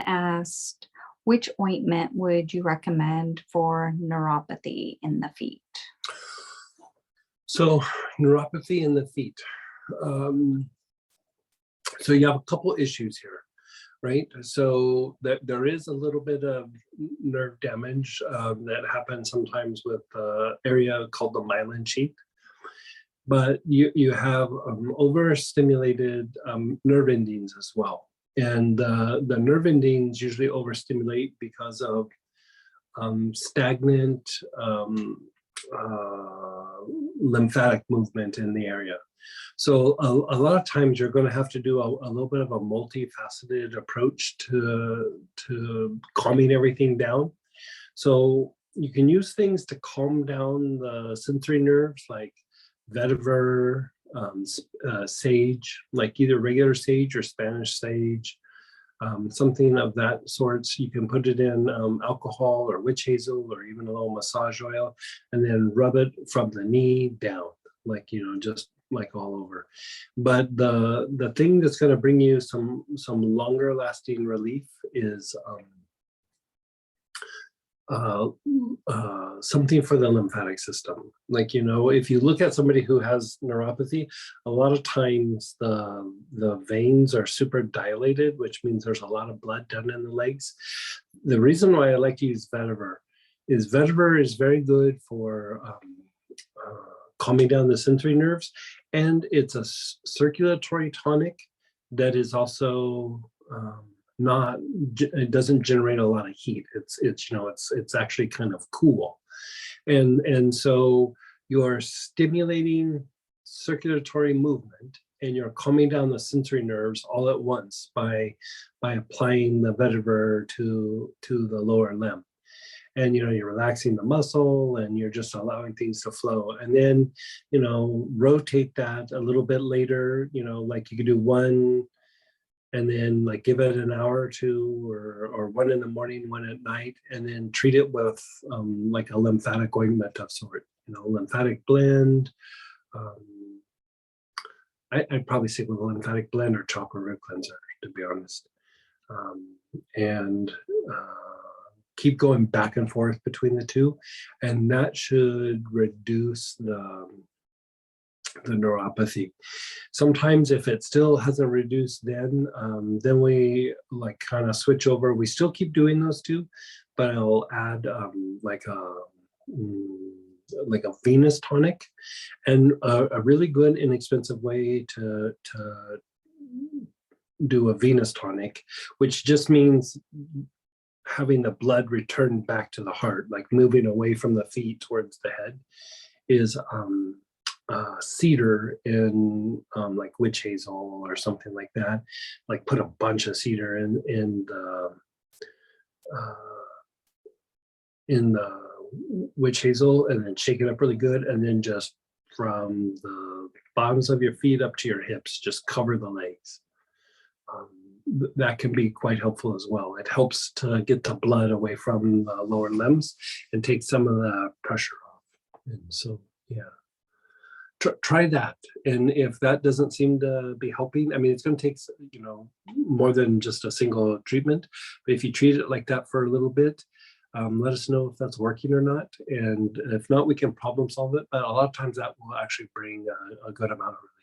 asked, which ointment would you recommend for neuropathy in the feet? So neuropathy in the feet. So you have a couple issues here, right? So there is a little bit of nerve damage that happens sometimes with the area called the myelin sheath. But you have overstimulated nerve endings as well. And the nerve endings usually overstimulate because of stagnant lymphatic movement in the area. So a lot of times you're going to have to do a little bit of a multifaceted approach to calming everything down. So you can use things to calm down the sensory nerves like vetiver, sage, like either regular sage or Spanish sage, something of that sort. You can put it in alcohol or witch hazel or even a little massage oil, and then rub it from the knee down, like, just like all over. But the thing that's going to bring you some longer lasting relief is something for the lymphatic system. Like, if you look at somebody who has neuropathy, a lot of times the veins are super dilated, which means there's a lot of blood down in the legs. The reason why I like to use vetiver is very good for calming down the sensory nerves, and it's a circulatory tonic that is also it doesn't generate a lot of heat. It's actually kind of cool, and so you're stimulating circulatory movement and you're calming down the sensory nerves all at once by applying the vetiver to the lower limb. And you're relaxing the muscle and you're just allowing things to flow. And then rotate that a little bit later. Like you could do one and then like give it an hour or two, or one in the morning, one at night, and then treat it with like a lymphatic ointment of sort, lymphatic blend. I'd probably stick with a lymphatic blend or chakra root cleanser, to be honest. And keep going back and forth between the two, and that should reduce the neuropathy. Sometimes if it still hasn't reduced, then we like kind of switch over. We still keep doing those two, but I'll add like a venous tonic. And a really good inexpensive way to do a venous tonic, which just means having the blood return back to the heart, like moving away from the feet towards the head, is cedar in like witch hazel or something like that. Like put a bunch of cedar in the witch hazel and then shake it up really good, and then just from the bottoms of your feet up to your hips, just cover the legs. That can be quite helpful as well. It helps to get the blood away from the lower limbs and take some of the pressure off. And so, yeah, try that. And if that doesn't seem to be helping, I mean, it's going to take, more than just a single treatment. But if you treat it like that for a little bit, let us know if that's working or not. And if not, we can problem solve it. But a lot of times that will actually bring a good amount of relief.